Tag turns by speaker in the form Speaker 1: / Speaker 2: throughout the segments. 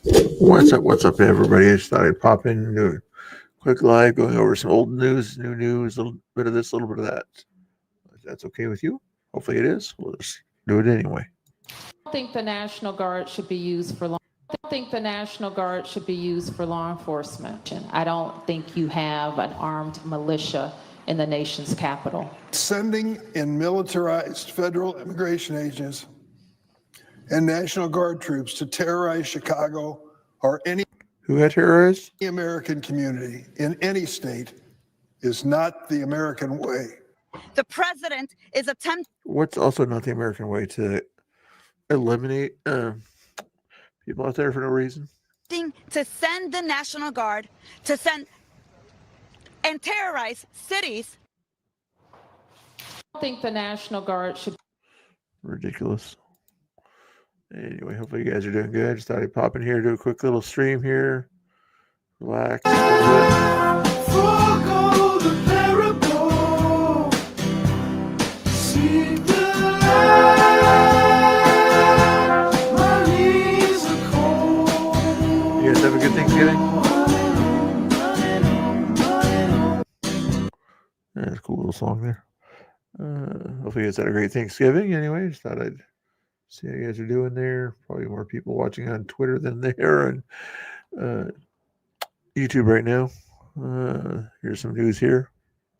Speaker 1: What's up, everybody? I just thought I'd pop in and do a quick live going over some old news, new news, a little bit of this, a little bit of that. If that's okay with you? Hopefully it is. We'll just do it anyway.
Speaker 2: I think the National Guard should be used for law. I don't think the National Guard should be used for law enforcement. I don't think you have an armed militia in the nation's capital.
Speaker 3: Sending in militarized federal immigration agents and National Guard troops to terrorize Chicago or any
Speaker 1: Who had terrorized?
Speaker 3: American community in any state is not the American way.
Speaker 4: The president is attempting.
Speaker 1: What's also not the American way to eliminate people out there for no reason?
Speaker 4: To send the National Guard to send and terrorize cities.
Speaker 2: I think the National Guard should.
Speaker 1: Ridiculous. Anyway, hopefully you guys are doing good. Just thought I'd pop in here, do a quick little stream here. Relax a little bit.
Speaker 5: Forgo the parable. Seek the light. My knees are cold.
Speaker 1: You guys have a good Thanksgiving? That's a cool little song there. Hopefully you guys had a great Thanksgiving. Anyway, just thought I'd see how you guys are doing there. Probably more people watching on Twitter than there on YouTube right now. Here's some news here.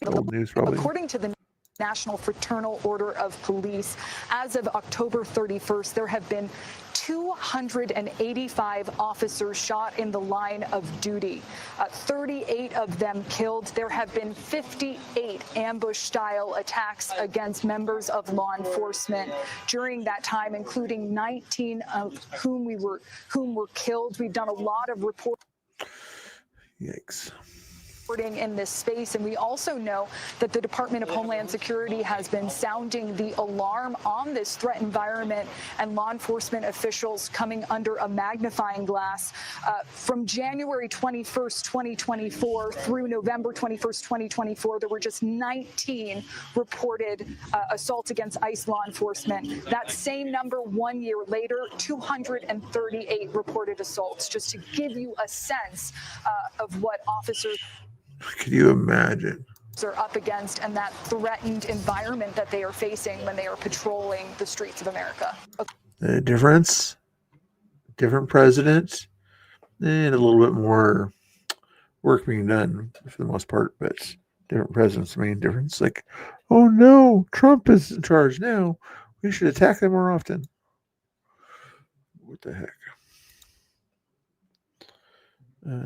Speaker 1: Old news, probably.
Speaker 6: According to the National Fraternal Order of Police, as of October 31st, there have been 285 officers shot in the line of duty, 38 of them killed. There have been 58 ambush-style attacks against members of law enforcement during that time, including 19 of whom were killed. We've done a lot of reporting.
Speaker 1: Yikes.
Speaker 6: In this space, and we also know that the Department of Homeland Security has been sounding the alarm on this threat environment, and law enforcement officials coming under a magnifying glass. From January 21st, 2024 through November 21st, 2024, there were just 19 reported assaults against ICE law enforcement. That same number 1 year later, 238 reported assaults, just to give you a sense of what officers
Speaker 1: Can you imagine?
Speaker 6: are up against and that threatened environment that they are facing when they are patrolling the streets of America.
Speaker 1: The difference, different president, and a little bit more work being done for the most part, but different presidents, main difference. Like, oh no, Trump is in charge now. We should attack them more often. What the heck?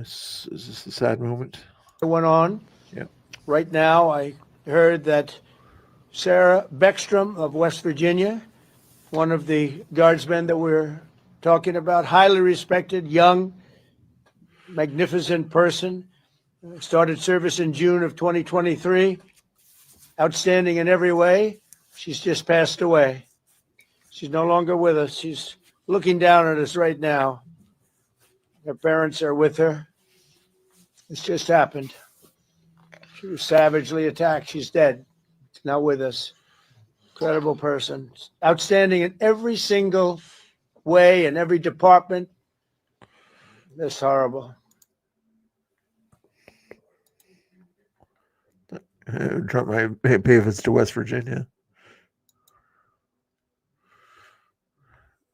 Speaker 1: Is this a sad moment?
Speaker 7: Went on.
Speaker 1: Yep.
Speaker 7: Right now, I heard that Sarah Beckstrom of West Virginia, one of the guardsmen that we're talking about, highly respected, young, magnificent person, started service in June of 2023, outstanding in every way. She's just passed away. She's no longer with us. She's looking down at us right now. Her parents are with her. It's just happened. She was savagely attacked. She's dead. She's not with us. Incredible person. Outstanding in every single way, in every department. That's horrible.
Speaker 1: Trump might pay if it's to West Virginia.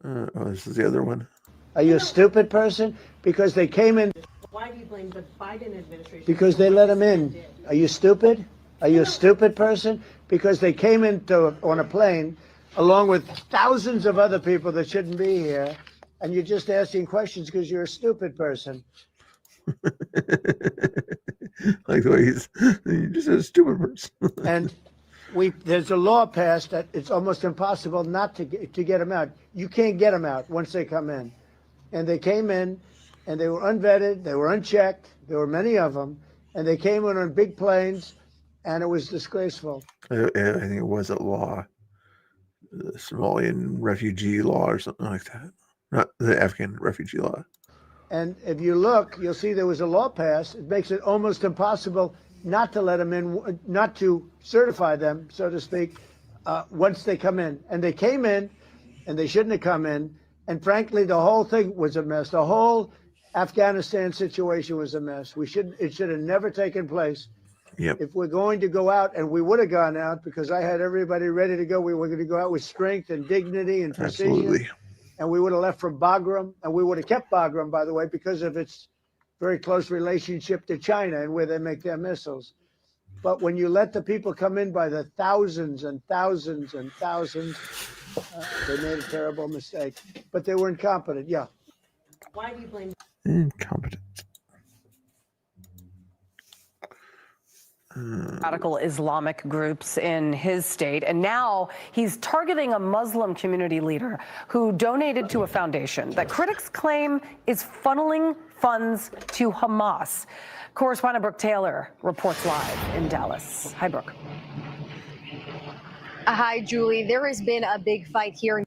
Speaker 1: Oh, this is the other one.
Speaker 7: Are you a stupid person? Because they came in.
Speaker 8: Why do you blame the Biden administration?
Speaker 7: Because they let them in. Are you stupid? Are you a stupid person? Because they came on a plane along with thousands of other people that shouldn't be here, and you're just asking questions because you're a stupid person.
Speaker 1: Like the way you're just a stupid person.
Speaker 7: And there's a law passed that it's almost impossible not to get them out. You can't get them out once they come in. And they came in, and they were unvetted, they were unchecked, there were many of them, and they came in on big planes, and it was disgraceful.
Speaker 1: I think it was a law, the Somalian refugee law or something like that. Not the Afghan refugee law.
Speaker 7: And if you look, you'll see there was a law passed. It makes it almost impossible not to let them in, not to certify them, so to speak, once they come in. And they came in, and they shouldn't have come in, And frankly, the whole thing was a mess. The whole Afghanistan situation was a mess. It should have never taken place.
Speaker 1: Yep.
Speaker 7: If we're going to go out, and we would have gone out because I had everybody ready to go. We were going to go out with strength and dignity and precision.
Speaker 1: Absolutely.
Speaker 7: And we would have left from Bagram, and we would have kept Bagram, by the way, because of its very close relationship to China and where they make their missiles. But when you let the people come in by the thousands and thousands and thousands, they made a terrible mistake. But they were incompetent. Yeah.
Speaker 8: Why do you blame
Speaker 1: Incompetent.
Speaker 9: radical Islamic groups in his state. And now he's targeting a Muslim community leader who donated to a foundation that critics claim is funneling funds to Hamas. Correspondent Brooke Taylor reports live in Dallas. Hi, Brooke.
Speaker 10: Hi, Julie. There has been a big fight here in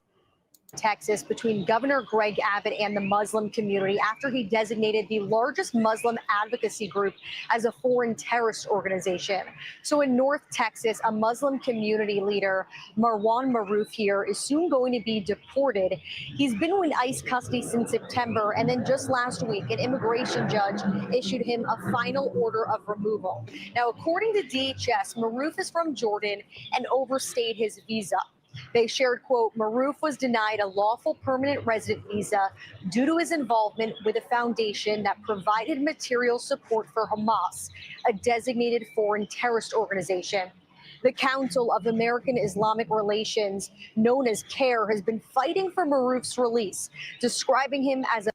Speaker 10: Texas between Governor Greg Abbott and the Muslim community after he designated the largest Muslim advocacy group as a foreign terrorist organization. So in North Texas, a Muslim community leader, Marwan Maroof here, is soon going to be deported. He's been in ICE custody since September, and then just last week, an immigration judge issued him a final order of removal. Now, according to DHS, Maroof is from Jordan and overstayed his visa. They shared, quote, Maroof was denied a lawful permanent resident visa due to his involvement with a foundation that provided material support for Hamas, a designated foreign terrorist organization. The Council of American Islamic Relations, known as CAIR, has been fighting for Maroof's release, describing him as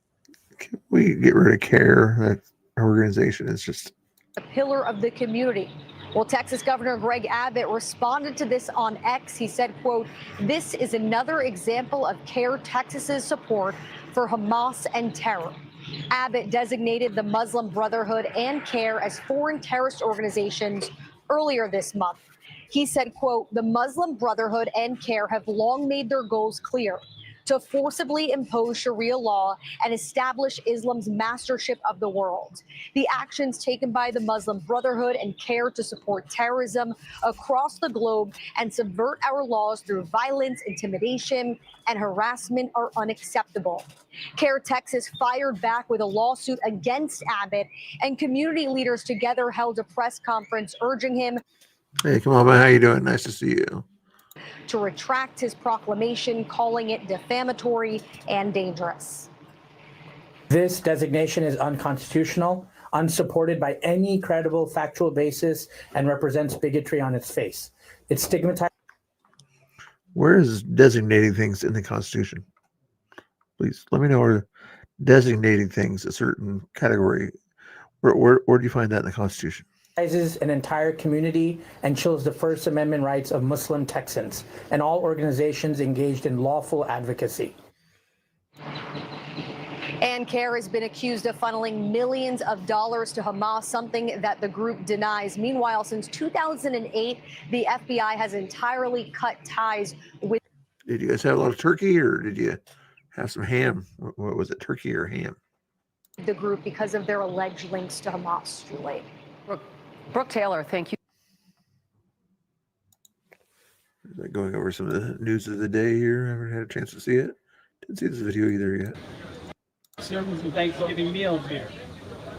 Speaker 1: Can we get rid of CARE? That organization is just
Speaker 10: a pillar of the community. Well, Texas Governor Greg Abbott responded to this on X. He said, quote, this is another example of CAIR Texas's support for Hamas and terror. Abbott designated the Muslim Brotherhood and CAIR as foreign terrorist organizations earlier this month. He said, quote, the Muslim Brotherhood and CAIR have long made their goals clear: to forcibly impose Sharia law and establish Islam's mastership of the world. The actions taken by the Muslim Brotherhood and CAIR to support terrorism across the globe and subvert our laws through violence, intimidation, and harassment are unacceptable. CAIR Texas fired back with a lawsuit against Abbott, and community leaders together held a press conference urging him,
Speaker 1: hey, come on, man. How you doing? Nice to see you.
Speaker 10: to retract his proclamation, calling it defamatory and dangerous.
Speaker 11: This designation is unconstitutional, unsupported by any credible factual basis, and represents bigotry on its face. It stigmatizes.
Speaker 1: Where is designating things in the Constitution? Please let me know where designating things a certain category. Where do you find that in the Constitution?
Speaker 11: An entire community and chills the First Amendment rights of Muslim Texans and all organizations engaged in lawful advocacy.
Speaker 10: And CAIR has been accused of funneling millions of dollars to Hamas, something that the group denies. Meanwhile, since 2008, the FBI has entirely cut ties with.
Speaker 1: Did you guys have a lot of turkey, or did you have some ham? What was it, turkey or ham?
Speaker 10: The group because of their alleged links to Hamas, Julie.
Speaker 9: Brooke Taylor, thank you.
Speaker 1: Going over some of the news of the day here. I haven't had a chance to see it. Didn't see this video either yet.
Speaker 12: Serving some Thanksgiving meals here.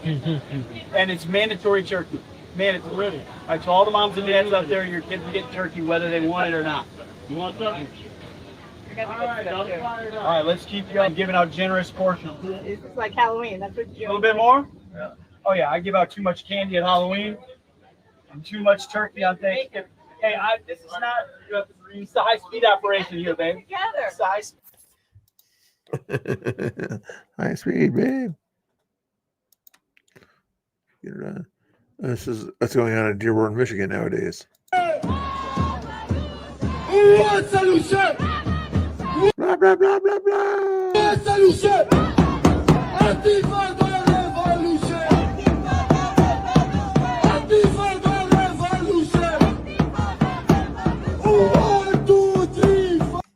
Speaker 12: And it's mandatory turkey. Mandatory. All right, so all the moms and dads out there, your kids get turkey whether they want it or not. You want something? All right, let's keep going. Giving out generous portions.
Speaker 8: It's like Halloween. That's what you.
Speaker 12: A little bit more? Yeah. Oh yeah, I give out too much candy at Halloween and too much turkey on Thanksgiving. Hey, this is not. It's a high-speed operation here, babe.
Speaker 8: Together.
Speaker 12: It's a high
Speaker 1: High speed, babe. Get it on. This is what's going on in Dearborn, Michigan nowadays. Blah blah blah blah blah.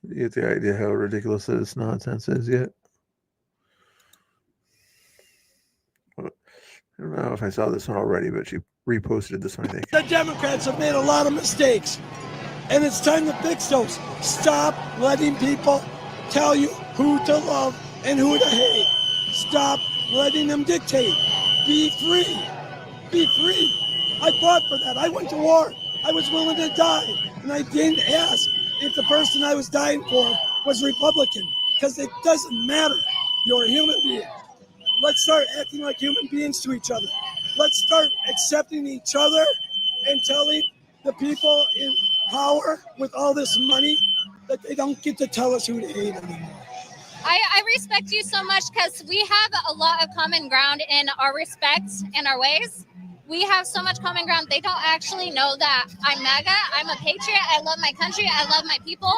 Speaker 1: You get the idea how ridiculous this nonsense is yet? I don't know if I saw this one already, but she reposted this one, I think.
Speaker 5: The Democrats have made a lot of mistakes, and it's time to fix those. Stop letting people tell you who to love and who to hate. Stop letting them dictate. Be free. Be free. I fought for that. I went to war. I was willing to die. And I didn't ask if the person I was dying for was Republican, because it doesn't matter. You're a human being. Let's start acting like human beings to each other. Let's start accepting each other and telling the people in power with all this money that they don't get to tell us who to hate anymore.
Speaker 13: I respect you so much because we have a lot of common ground in our respect and our ways. We have so much common ground. They don't actually know that I'm MAGA. I'm a patriot. I love my country. I love my people.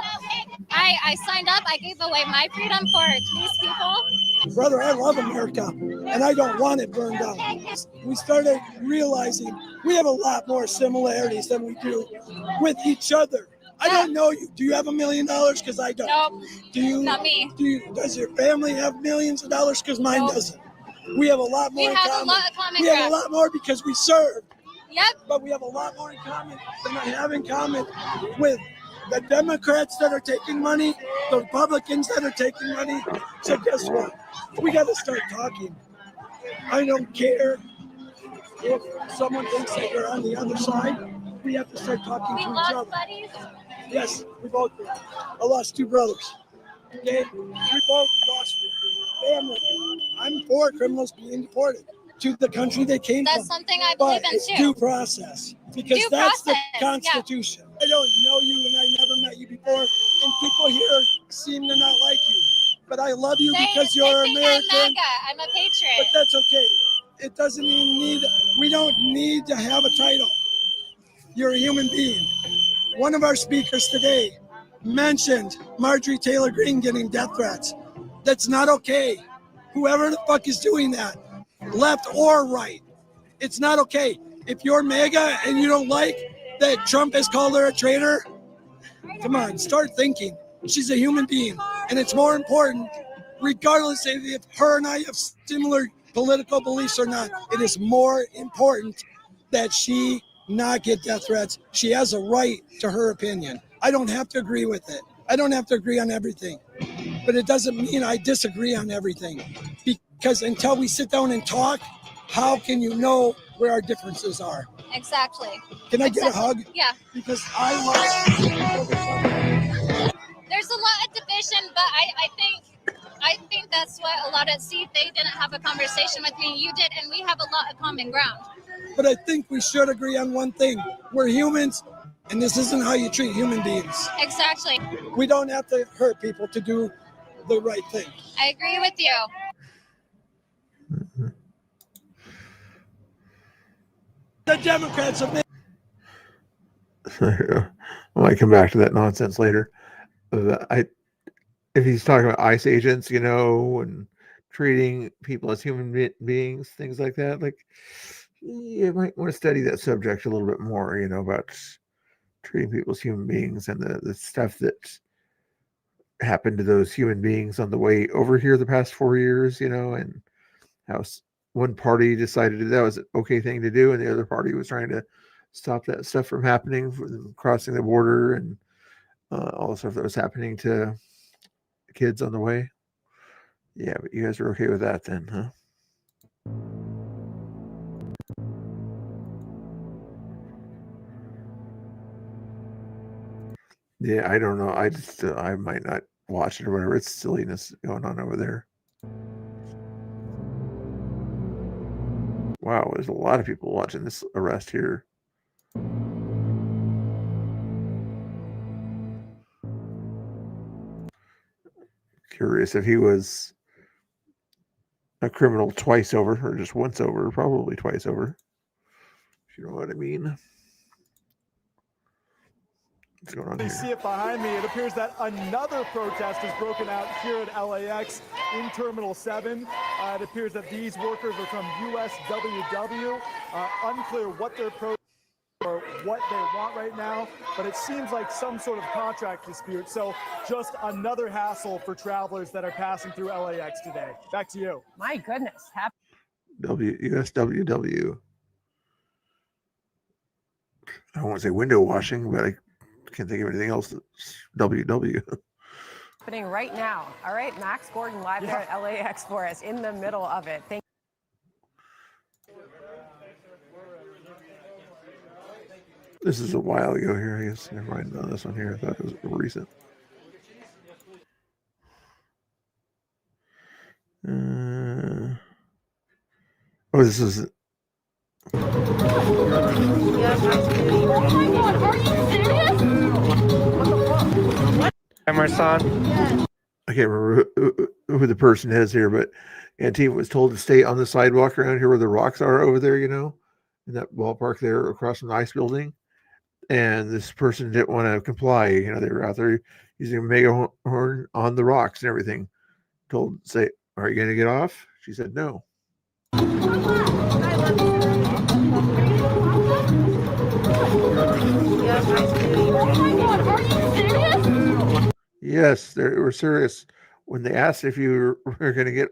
Speaker 13: I signed up. I gave away my freedom for these people.
Speaker 5: Brother, I love America, and I don't want it burned down. We started realizing we have a lot more similarities than we do with each other. I don't know you. Do you have $1 million? Because I don't.
Speaker 13: Nope.
Speaker 5: Do you?
Speaker 13: Not me.
Speaker 5: Does your family have millions of dollars? Because mine
Speaker 13: Nope.
Speaker 5: doesn't. We have a lot more in common.
Speaker 13: We have a lot of common
Speaker 5: We have a
Speaker 13: ground.
Speaker 5: lot more because we serve.
Speaker 13: Yep.
Speaker 5: But we have a lot more in common than I have in common with the Democrats that are taking money, the Republicans that are taking money. So guess what? We got to start talking. I don't care if someone thinks that they're on the other side. We have to start talking
Speaker 13: We
Speaker 5: to each
Speaker 13: lost
Speaker 5: other.
Speaker 13: buddies.
Speaker 5: Yes, we both did. I lost 2 brothers. Okay? We both lost family. I'm for criminals being deported to the country they came
Speaker 13: That's
Speaker 5: from.
Speaker 13: something I
Speaker 5: But
Speaker 13: believe in
Speaker 5: it's
Speaker 13: too.
Speaker 5: due process, because
Speaker 13: Due
Speaker 5: that's
Speaker 13: process,
Speaker 5: the Constitution. I don't know you and I never met you before, and people here seem to not like you. But I love you because you're
Speaker 13: they think
Speaker 5: American.
Speaker 13: I'm MAGA. I'm a patriot.
Speaker 5: But that's okay. It doesn't even need, we don't need to have a title. You're a human being. One of our speakers today mentioned Marjorie Taylor Greene getting death threats. That's not okay. Whoever the fuck is doing that, left or right, it's not okay. If you're MAGA and you don't like that Trump has called her a traitor, come on, start thinking. She's a human being, and it's more important, regardless of if her and I have similar political beliefs or not, it is more important that she not get death threats. She has a right to her opinion. I don't have to agree with it. I don't have to agree on everything, but it doesn't mean I disagree on everything, because until we sit down and talk, how can you know where our differences are?
Speaker 13: Exactly.
Speaker 5: Can I get a hug?
Speaker 13: Yeah.
Speaker 5: Because I love.
Speaker 13: There's a lot of division, but I think that's what a lot of they didn't have a conversation with me. You did, and we have a lot of common ground.
Speaker 5: But I think we should agree on one thing. We're humans, and this isn't how you treat human beings.
Speaker 13: Exactly.
Speaker 5: We don't have to hurt people to do the right thing.
Speaker 13: I agree with you.
Speaker 5: The Democrats have made.
Speaker 1: I might come back to that nonsense later. If he's talking about ICE agents, and treating people as human beings, things like that, like you might want to study that subject a little bit more, about treating people as human beings and the stuff that happened to those human beings on the way over here the past 4 years, and how one party decided that was an okay thing to do, and the other party was trying to stop that stuff from happening, from crossing the border, and all the stuff that was happening to kids on the way. Yeah, but you guys are okay with that then, huh? Yeah, I don't know. I might not watch it or whatever. It's silliness going on over there. Wow, there's a lot of people watching this arrest here. Curious if he was a criminal twice over, or just once over, probably twice over. If you know what I mean. What's going on
Speaker 14: You
Speaker 1: here?
Speaker 14: see it behind me. It appears that another protest has broken out here at LAX in Terminal 7. It appears that these workers are from USWW. Unclear what their protest or what they want right now, but it seems like some sort of contract dispute. So just another hassle for travelers that are passing through LAX today. Back to you.
Speaker 9: My goodness.
Speaker 1: USWW. I don't want to say window washing, but I can't think of anything else that's WW.
Speaker 15: happening right now. All right, Max Gordon live there at LAX for us in the middle of it. Thank
Speaker 1: This is a while ago here, I guess. Never mind on this one here. I thought it was recent. Oh, this is.
Speaker 13: Oh my God, are you serious?
Speaker 1: Emerson. I can't remember who the person is here, but Antifa was told to stay on the sidewalk around here where the rocks are over there, you know, in that ballpark there across from the ice building. And this person didn't want to comply. You know, they were out there using a mega horn on the rocks and everything. Told to say, "Are you going to get off?" She said, "No." Yes, they were serious when they asked if you were going to get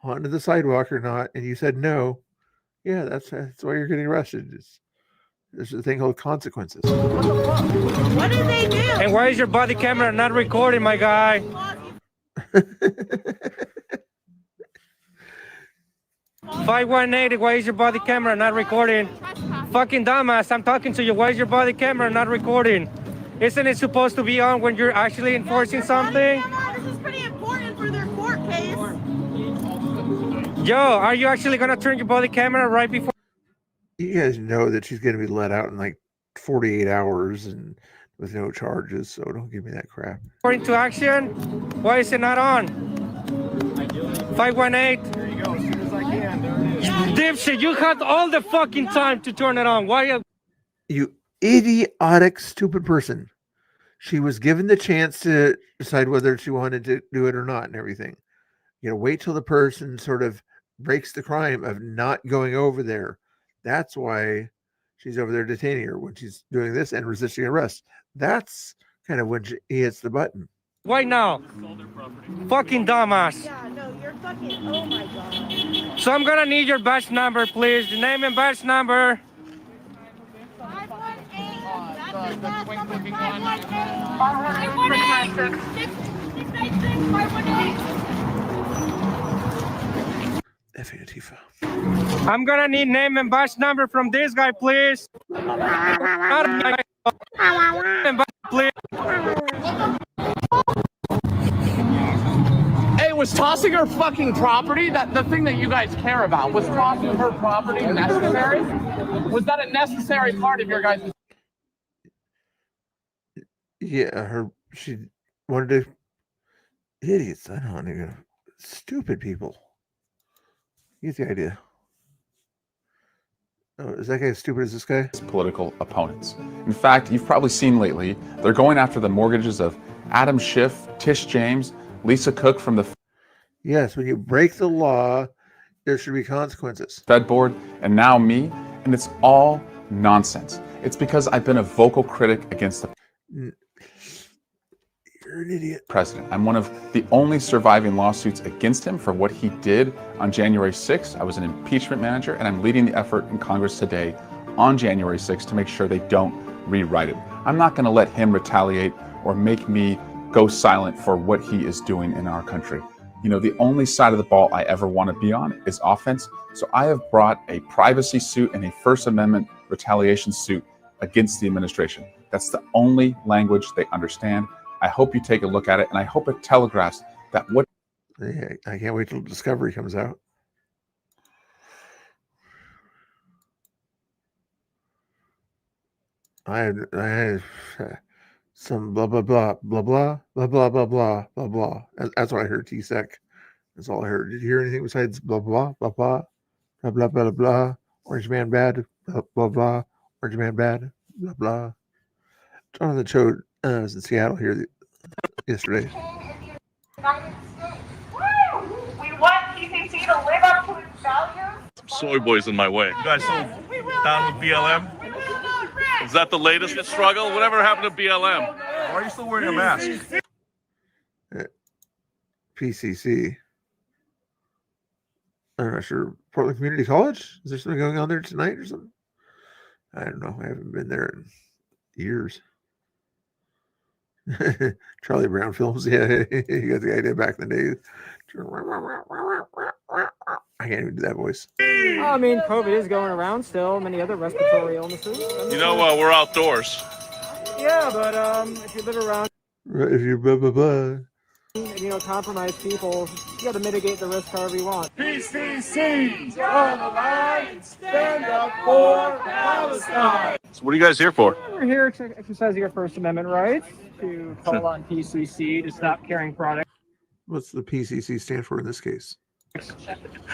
Speaker 1: onto the sidewalk or not, and you said no. Yeah, that's why you're getting arrested. There's a thing called consequences.
Speaker 12: What did they do? And why is your body camera not recording, my guy? 518, why is your body camera not recording? Fucking dumbass, I'm talking to you. Why is your body camera not recording? Isn't it supposed to be on when you're actually enforcing something?
Speaker 8: This is pretty important for their court case.
Speaker 12: Yo, are you actually gonna turn your body camera right before?
Speaker 1: You guys know that she's going to be let out in like 48 hours and with no charges, so don't give me that crap.
Speaker 12: According to action, why is it not on? 518.
Speaker 14: There you go. As soon as I can. There it is.
Speaker 12: Dipshit, you had all the fucking time to turn it on. Why?
Speaker 1: You idiotic, stupid person. She was given the chance to decide whether she wanted to do it or not and everything. You know, wait till the person sort of breaks the crime of not going over there. That's why she's over there detaining her when she's doing this and resisting arrest. That's kind of when he hits the button.
Speaker 12: Why now? Fucking dumbass.
Speaker 8: Yeah, no, you're fucking, oh my God.
Speaker 12: So I'm gonna need your badge number, please. The name and badge number.
Speaker 8: 518. That's the last number, 518. 518.
Speaker 1: Antifa.
Speaker 12: I'm gonna need name and badge number from this guy, please.
Speaker 16: Hey, was tossing her fucking property, the thing that you guys care about, was tossing her property necessary? Was that a necessary part of your guys'?
Speaker 1: Yeah, she wanted to. Idiots. I don't know. Stupid people. You get the idea. Oh, is that guy as stupid as this guy?
Speaker 17: Political opponents. In fact, you've probably seen lately, they're going after the mortgages of Adam Schiff, Tish James, Lisa Cook from the
Speaker 1: Yes, when you break the law, there should be consequences.
Speaker 17: Fed board, and now me, and it's all nonsense. It's because I've been a vocal critic against the
Speaker 1: You're an idiot.
Speaker 17: president. I'm one of the only surviving lawsuits against him for what he did on January 6th. I was an impeachment manager, and I'm leading the effort in Congress today on January 6th to make sure they don't rewrite it. I'm not going to let him retaliate or make me go silent for what he is doing in our country. You know, the only side of the ball I ever want to be on is offense. So I have brought a privacy suit and a First Amendment retaliation suit against the administration. That's the only language they understand. I hope you take a look at it, and I hope it telegraphs that what.
Speaker 1: Yeah, I can't wait till Discovery comes out. I had some blah blah blah blah blah blah blah blah blah blah blah. That's what I heard. T-Sec. That's all I heard. Did you hear anything besides blah blah blah blah blah blah blah blah? Orange man bad. Blah blah blah. Orange man bad. Blah blah. Jonathan Choate was in Seattle here yesterday.
Speaker 8: We want PCC to live up to its values.
Speaker 18: Soy boys in my way. You guys still down with BLM? Is that the latest struggle? Whatever happened to BLM? Why are you still wearing a mask?
Speaker 1: PCC. I'm not sure. Portland Community College? Is there something going on there tonight or something? I don't know. I haven't been there in years. Charlie Brown films. Yeah, you got the idea back in the day. I can't even do that voice.
Speaker 19: I mean, COVID is going around still. Many other respiratory illnesses.
Speaker 18: You know, we're outdoors.
Speaker 19: Yeah, but if you live around,
Speaker 1: If you're blah, blah, blah.
Speaker 19: compromised people, you got to mitigate the risk however you want.
Speaker 14: PCC, on the line, stand up for Palestine.
Speaker 18: So what are you guys here for?
Speaker 19: We're here exercising our First Amendment rights to call on PCC to stop carrying products
Speaker 1: What's the PCC stand for in this case?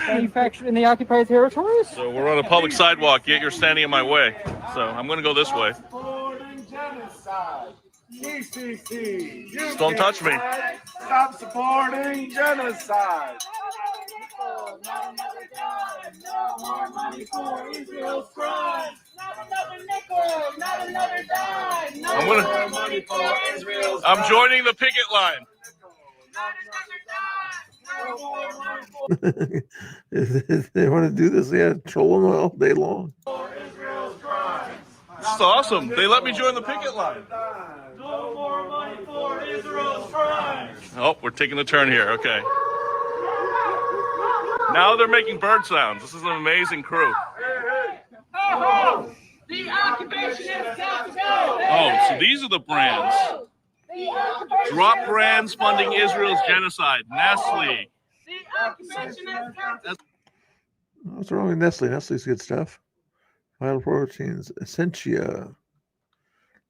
Speaker 19: manufactured in the occupied territories.
Speaker 18: So we're on a public sidewalk, yet you're standing in my way. So I'm going to go this way.
Speaker 14: Supporting genocide. PCC.
Speaker 18: Just don't touch me.
Speaker 14: Stop supporting genocide. No more money for Israel's crimes. Not another nickel, not another dime. No more money for Israel's
Speaker 18: I'm joining the picket line.
Speaker 1: If they want to do this, yeah, troll them all day long.
Speaker 18: This is awesome. They let me join the picket line.
Speaker 14: No more money for Israel's crimes.
Speaker 18: Oh, we're taking a turn here. Okay. Now they're making bird sounds. This is an amazing crew.
Speaker 14: The occupationists have to go.
Speaker 18: Oh, so these are the brands. Drop brands funding Israel's genocide. Nestle.
Speaker 1: What's wrong with Nestle? Nestle's good stuff. Vital Proteins, Essentia.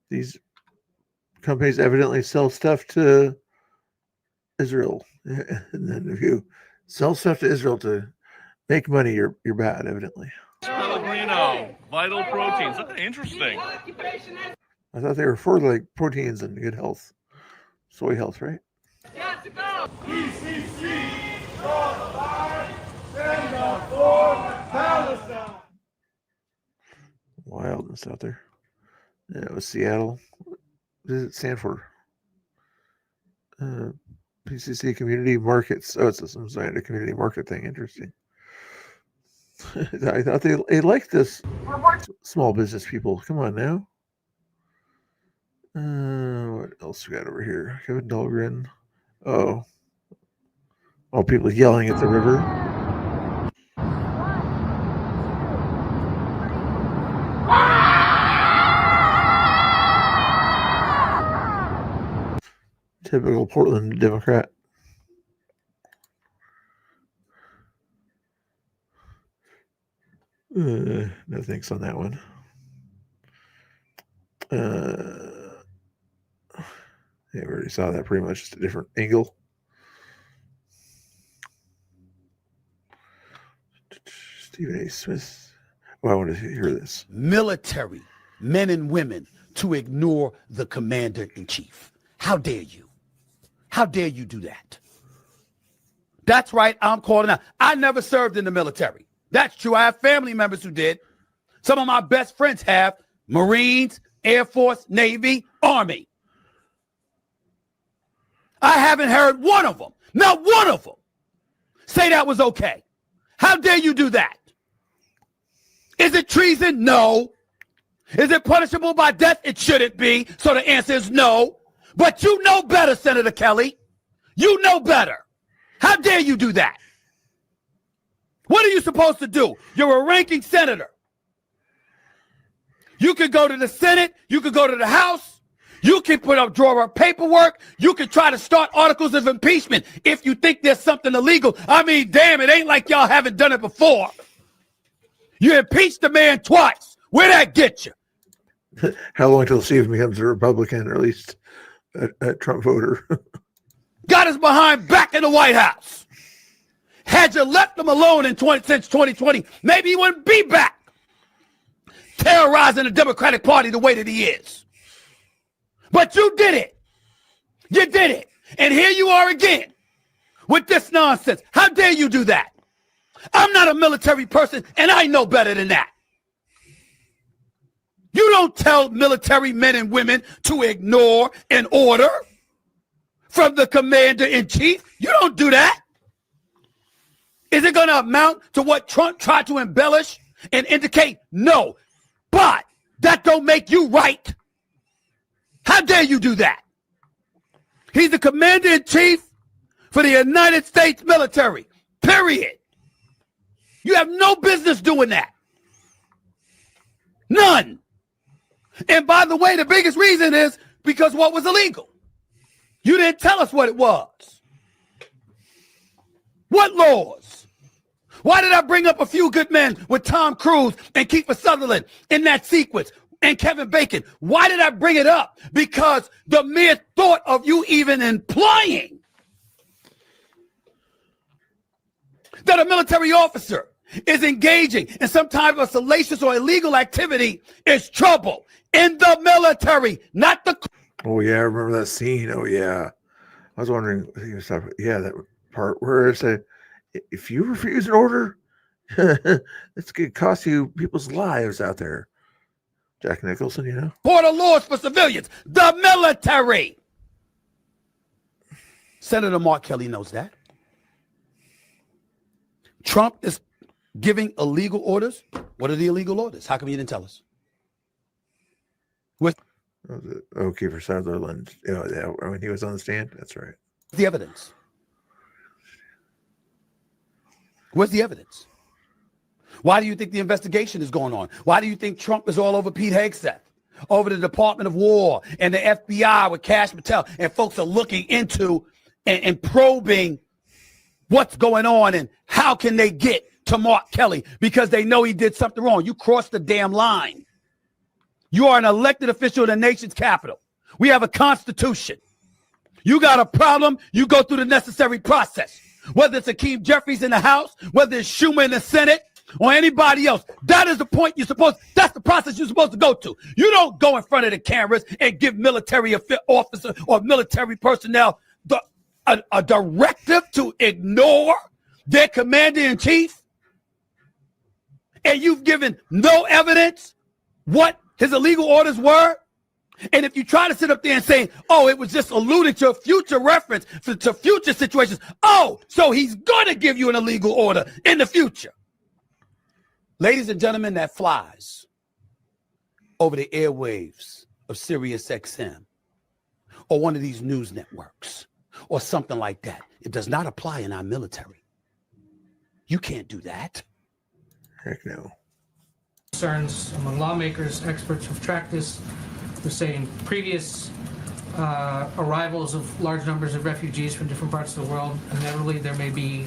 Speaker 1: These companies evidently sell stuff to Israel. And then if you sell stuff to Israel to make money, you're bad, evidently.
Speaker 18: Pellegrino. Vital Proteins. Okay, interesting.
Speaker 1: I thought they were for like proteins and good health. Soy health, right?
Speaker 14: PCC, draw the line, stand up for Palestine.
Speaker 1: Wildness out there. Yeah, it was Seattle. What does it stand for? PCC Community Markets. Oh, it's some sort of community market thing. Interesting. I thought they liked this. Small business people. Come on now. What else we got over here? Kevin Dahlgren. Oh. All people yelling at the river. Typical Portland Democrat. No thanks on that one. Yeah, we already saw that pretty much, just a different angle. Stephen A. Smith. Oh, I want to hear this.
Speaker 20: Military men and women to ignore the commander-in-chief. How dare you? How dare you do that? That's right, I'm calling out. I never served in the military. That's true. I have family members who did. Some of my best friends have. Marines, Air Force, Navy, Army. I haven't heard one of them, not one of them, say that was okay. How dare you do that? Is it treason? No. Is it punishable by death? It shouldn't be. So the answer is no. But you know better, Senator Kelly. You know better. How dare you do that? What are you supposed to do? You're a ranking senator. You could go to the Senate. You could go to the House. You can draw up paperwork. You can try to start articles of impeachment if you think there's something illegal. I mean, damn, it ain't like y'all haven't done it before. You impeached the man twice. Where'd that get you?
Speaker 1: How long till Steve becomes a Republican, or at least a Trump voter?
Speaker 20: Got his behind back in the White House. Had you left him alone since 2020, maybe he wouldn't be back terrorizing the Democratic Party the way that he is. But you did it. You did it. And here you are again with this nonsense. How dare you do that? I'm not a military person, and I know better than that. You don't tell military men and women to ignore an order from the commander-in-chief. You don't do that. Is it going to amount to what Trump tried to embellish and indicate? No. But that don't make you right. How dare you do that? He's the commander-in-chief for the United States military, period. You have no business doing that. None. And by the way, the biggest reason is because what was illegal? You didn't tell us what it was. What laws? Why did I bring up A Few Good Men with Tom Cruise and Kiefer Sutherland in that sequence and Kevin Bacon? Why did I bring it up? Because the mere thought of you even implying that a military officer is engaging in some type of salacious or illegal activity is trouble in the military, not the.
Speaker 1: Oh yeah, I remember that scene. Oh yeah, I was wondering. Yeah, that part where it said, "If you refuse an order, it's going to cost you people's lives out there." Jack Nicholson, you know.
Speaker 20: Court of laws for civilians, the military. Senator Mark Kelly knows that. Trump is giving illegal orders. What are the illegal orders? How come you didn't tell us? With
Speaker 1: Kiefer Sutherland, when he was on the stand. That's right.
Speaker 20: The evidence. Where's the evidence? Why do you think the investigation is going on? Why do you think Trump is all over Pete Hegseth, over the Department of War and the FBI with Kash Patel, and folks are looking into and probing what's going on and how can they get to Mark Kelly because they know he did something wrong. You crossed the damn line. You are an elected official in the nation's capital. We have a constitution. You got a problem, you go through the necessary process. Whether it's Hakeem Jeffries in the House, whether it's Schumer in the Senate, or anybody else, that is the point that's the process you're supposed to go to. You don't go in front of the cameras and give military officer or military personnel a directive to ignore their commander-in-chief, and you've given no evidence what his illegal orders were. And if you try to sit up there and say, oh, it was just alluding to a future reference to future situations, oh, so he's going to give you an illegal order in the future. Ladies and gentlemen, that flies over the airwaves of Sirius XM or one of these news networks or something like that. It does not apply in our military. You can't do that.
Speaker 1: Heck no.
Speaker 19: Concerns among lawmakers, experts who've tracked this. They're saying previous arrivals of large numbers of refugees from different parts of the world, inevitably there may be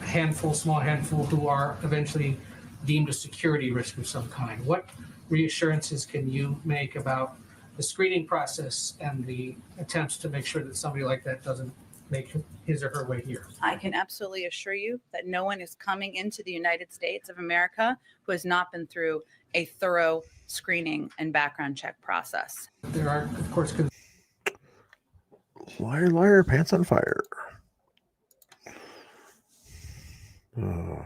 Speaker 19: a small handful who are eventually deemed a security risk of some kind. What reassurances can you make about the screening process and the attempts to make sure that somebody like that doesn't make his or her way here?
Speaker 21: I can absolutely assure you that no one is coming into the United States of America who has not been through a thorough screening and background check process.
Speaker 19: There are, of course,
Speaker 1: Liar, liar, pants on fire. Oh.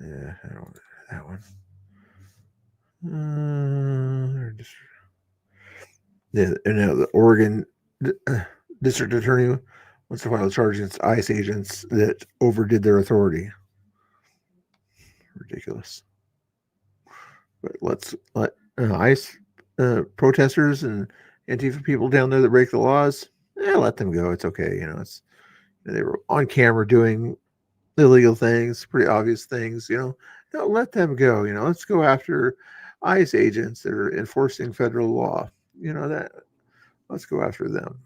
Speaker 1: Yeah, I don't want that one. Yeah, and now the Oregon District Attorney wants to file a charge against ICE agents that overdid their authority. Ridiculous. But let's let ICE protesters and Antifa people down there that break the laws, let them go. It's okay. They were on camera doing illegal things, pretty obvious things. Don't let them go. Let's go after ICE agents that are enforcing federal law. Let's go after them.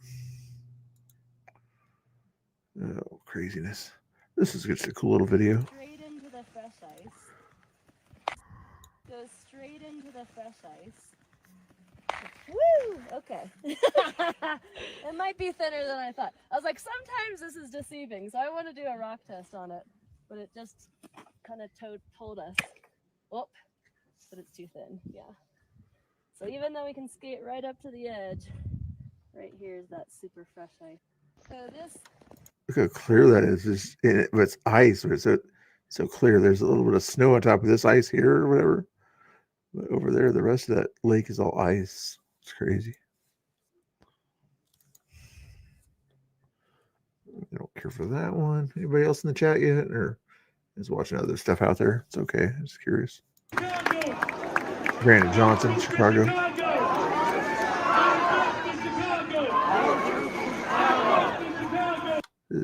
Speaker 1: Oh, craziness. This is just a cool little video.
Speaker 22: Straight into the fresh ice. Go straight into the fresh ice. Woo! Okay. It might be thinner than I thought. I was like, sometimes this is deceiving, so I want to do a rock test on it. But it just kind of told us, oh, but it's too thin. Yeah. So even though we can skate right up to the edge, right here is that super fresh ice. So this.
Speaker 1: Look how clear that is. It's ice, but it's so clear. There's a little bit of snow on top of this ice here or whatever. But over there, the rest of that lake is all ice. It's crazy. I don't care for that one. Anybody else in the chat yet? Or is watching other stuff out there? It's okay. I'm just curious. Brandon Johnson, Chicago.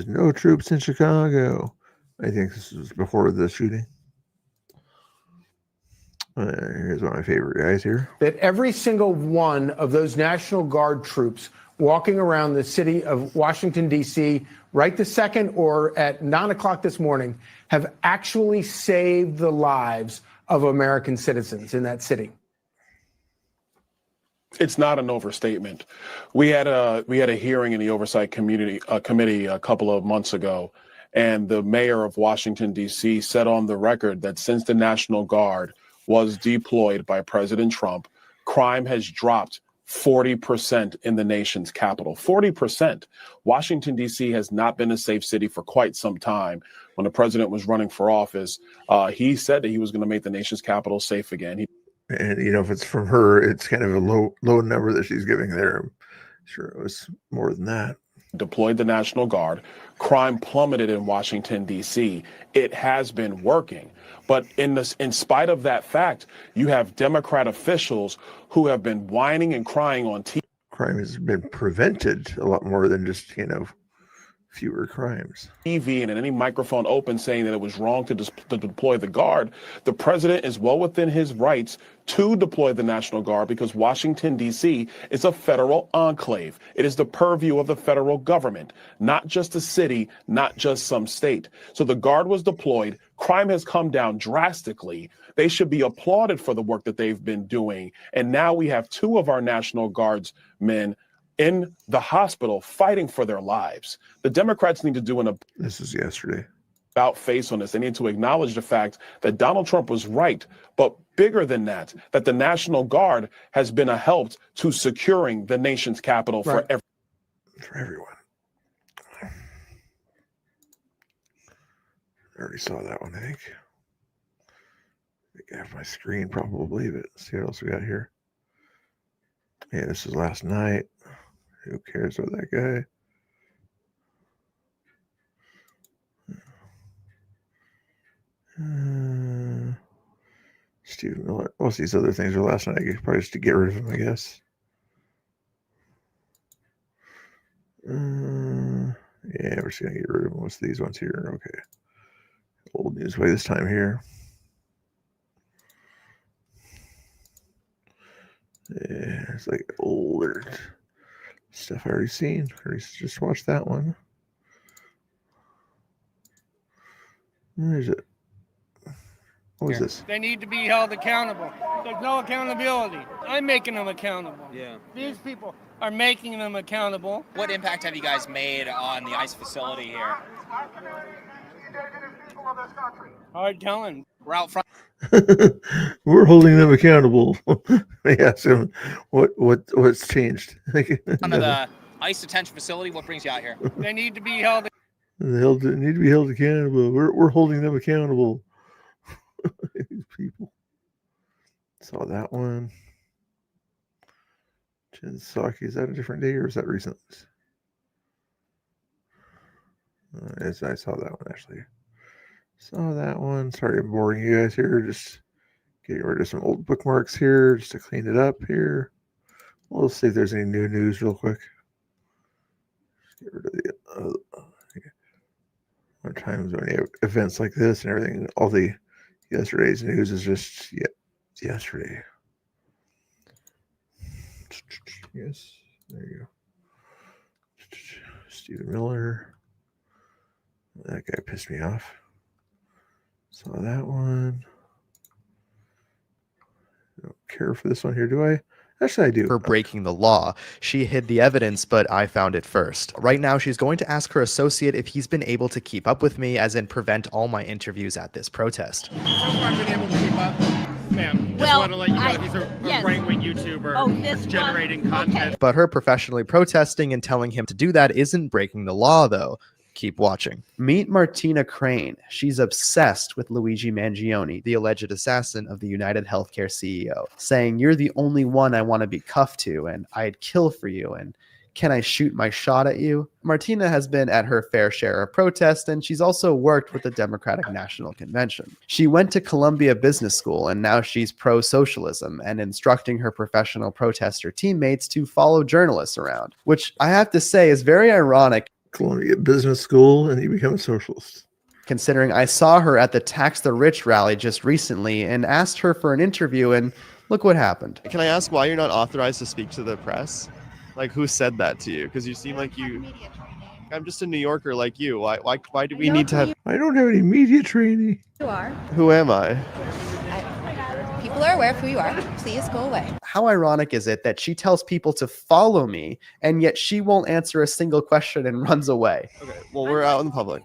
Speaker 1: no troops in Chicago. I think this was before the shooting. Here's one of my favorite guys here.
Speaker 3: That every single one of those National Guard troops walking around the city of Washington, D.C., right this second or at 9 o'clock this morning, have actually saved the lives of American citizens in that city.
Speaker 4: It's not an overstatement. We had a hearing in the Oversight Committee a couple of months ago, and the mayor of Washington, D.C. said on the record that since the National Guard was deployed by President Trump, crime has dropped 40% in the nation's capital. 40%. Washington, D.C. has not been a safe city for quite some time. When the president was running for office, he said that he was going to make the nation's capital safe again.
Speaker 1: And, you know, if it's from her, it's kind of a low number that she's giving there. I'm sure it was more than that.
Speaker 4: Deployed the National Guard. Crime plummeted in Washington, D.C. It has been working. But in spite of that fact, you have Democrat officials who have been whining and crying on TV.
Speaker 1: Crime has been prevented a lot more than just, you know, fewer crimes.
Speaker 4: TV and any microphone open saying that it was wrong to deploy the Guard. The president is well within his rights to deploy the National Guard because Washington, D.C. is a federal enclave. It is the purview of the federal government, not just a city, not just some state. So the Guard was deployed. Crime has come down drastically. They should be applauded for the work that they've been doing. And now we have 2 of our National Guardsmen in the hospital fighting for their lives. The Democrats need to do
Speaker 1: this is yesterday.
Speaker 4: About face on this. They need to acknowledge the fact that Donald Trump was right, but bigger than that the National Guard has been a help to securing the nation's capital for
Speaker 1: everyone. I already saw that one, I think. I have my screen probably, but let's see what else we got here. Yeah, this was last night. Who cares about that guy? Stephen Miller. Most of these other things are last night. I guess probably just to get rid of him, I guess. Yeah, we're just going to get rid of most of these ones here. Okay. Old news way this time here. Yeah, it's like older stuff I already seen. I already just watched that one. There's it. What was this?
Speaker 23: They need to be held accountable. There's no accountability. I'm making them accountable.
Speaker 24: Yeah.
Speaker 23: These people are making them accountable.
Speaker 24: What impact have you guys made on the ICE facility here?
Speaker 23: Hard telling.
Speaker 24: We're out front.
Speaker 1: We're holding them accountable. I asked him what's changed.
Speaker 24: Under the ICE detention facility, what brings you out here?
Speaker 23: They need to be held.
Speaker 1: They need to be held accountable. We're holding them accountable. These people. Saw that one. Jen Psaki, is that a different day or is that recent? I saw that one actually. Saw that one. Sorry, I'm boring you guys here. Just getting rid of some old bookmarks here just to clean it up here. We'll see if there's any new news real quick. Just get rid of the times when you have events like this and everything, all the yesterday's news is just yesterday. Yes, there you go. Stephen Miller. That guy pissed me off. Saw that one. Don't care for this one here, do I? Actually, I do.
Speaker 25: For breaking the law. She hid the evidence, but I found it first. Right now, she's going to ask her associate if he's been able to keep up with me, as in prevent all my interviews at this protest.
Speaker 23: I've been able to keep up. Ma'am, just want to let you know he's a right-wing YouTuber that's generating content.
Speaker 25: But her professionally protesting and telling him to do that isn't breaking the law, though. Keep watching. Meet Martina Crane. She's obsessed with Luigi Mangione, the alleged assassin of the United Healthcare CEO, saying, "You're the only one I want to be cuffed to, and I'd kill for you, and can I shoot my shot at you?" Martina has been at her fair share of protests, and she's also worked with the Democratic National Convention. She went to Columbia Business School, and now she's pro-socialism and instructing her professional protester teammates to follow journalists around, which I have to say is very ironic.
Speaker 1: Columbia Business School, and you become a socialist.
Speaker 25: Considering I saw her at the Tax the Rich rally just recently and asked her for an interview, and look what happened.
Speaker 2: Can I ask why you're not authorized to speak to the press? Like, who said that to you? Because you seem like you... I'm just a New Yorker like you. Why do we need to have...
Speaker 1: I don't have any media training.
Speaker 6: You are.
Speaker 2: Who am I?
Speaker 6: People are aware of who you are. Please go away.
Speaker 25: How ironic is it that she tells people to follow me, and yet she won't answer a single question and runs away?
Speaker 2: Okay, well, we're out in the public.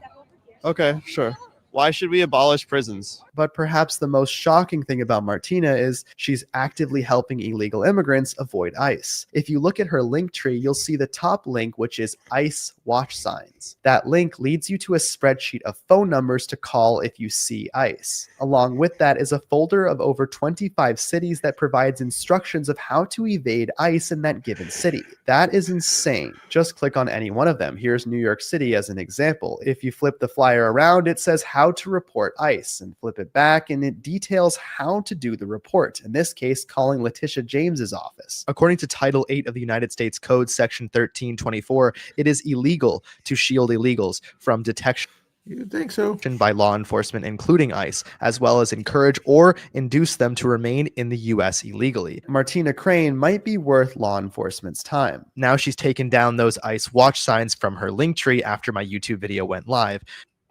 Speaker 2: Okay, sure. Why should we abolish prisons?
Speaker 25: But perhaps the most shocking thing about Martina is she's actively helping illegal immigrants avoid ICE. If you look at her link tree, you'll see the top link, which is ICE watch signs. That link leads you to a spreadsheet of phone numbers to call if you see ICE. Along with that is a folder of over 25 cities that provides instructions of how to evade ICE in that given city. That is insane. Just click on any one of them. Here's New York City as an example. If you flip the flyer around, it says how to report ICE, and flip it back and it details how to do the report, in this case calling Letitia James's office. According to Title 8 of the United States Code, Section 1324, it is illegal to shield illegals from detection.
Speaker 1: You think so?
Speaker 25: By law enforcement, including ICE, as well as encourage or induce them to remain in the U.S. illegally. Martina Crane might be worth law enforcement's time. Now she's taken down those ICE watch signs from her link tree after my YouTube video went live.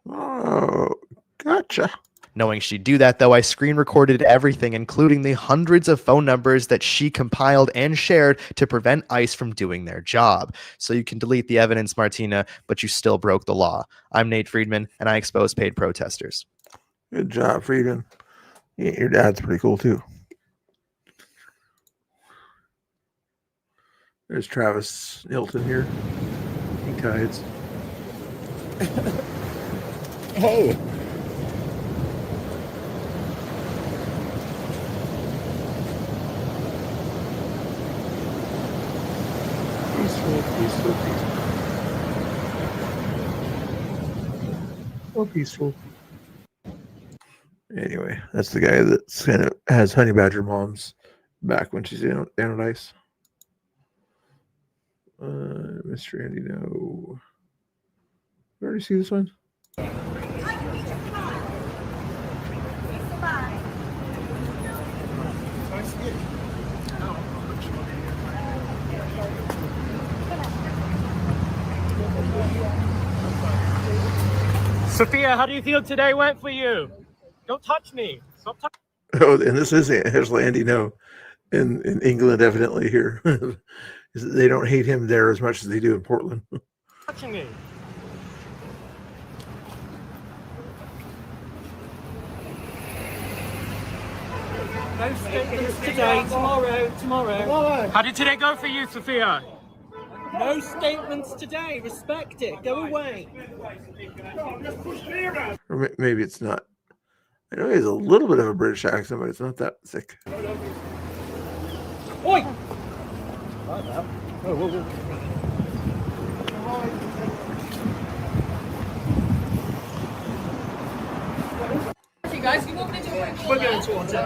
Speaker 1: Oh, gotcha.
Speaker 25: Knowing she'd do that, though, I screen recorded everything, including the hundreds of phone numbers that she compiled and shared to prevent ICE from doing their job. So you can delete the evidence, Martina, but you still broke the law. I'm Nate Friedman, and I expose paid protesters.
Speaker 1: Good job, Friedman. Yeah, your dad's pretty cool, too. There's Travis Hilton here. He tides.
Speaker 7: Hey.
Speaker 1: Peaceful. So peaceful. Anyway, that's the guy that's kind of has Honey Badger mom's back when she's down at ICE. Mr. Andy, no. You already see this one?
Speaker 12: Sophia, how do you feel today went for you? Don't touch me. Stop touching.
Speaker 1: Oh, and this is Andy, no. In England, evidently here. They don't hate him there as much as they do in Portland.
Speaker 12: Touching me. No statements today, tomorrow. How did today go for you, Sophia? No statements today. Respect it. Go away.
Speaker 1: Or maybe it's not. I know he has a little bit of a British accent, but it's not that thick.
Speaker 12: Oi!
Speaker 10: You guys, you want me to do it?
Speaker 12: We're going towards it.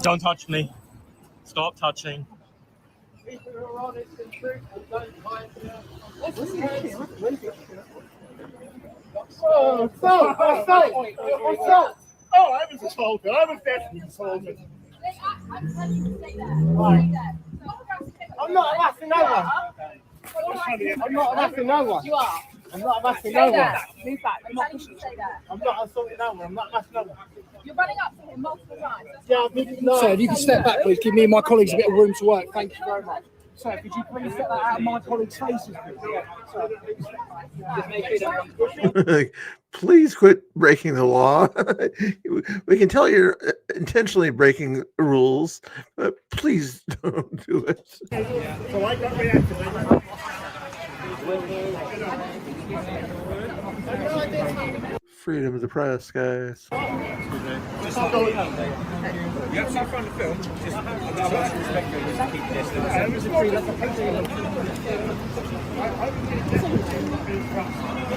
Speaker 12: Don't touch me. Stop touching.
Speaker 10: Oh, I was assaulted. I was definitely assaulted. I'm not harassing no one. I'm not harassing no one. You are. I'm not harassing no one. Move back. I'm not pushing. I'm not assaulting no one. I'm not harassing no one. You're running up to him multiple times. Yeah, sir, if you can step back, please. Give me and my colleagues a bit of room to work. Thank you very much. Sir, could you please get that out of my colleagues' faces, please?
Speaker 1: Please quit breaking the law. We can tell you're intentionally breaking rules, but please don't do it.
Speaker 10: So I got reacted.
Speaker 1: Freedom of the press, guys.
Speaker 10: You have to start from the film. Just respect you. Just keep distance.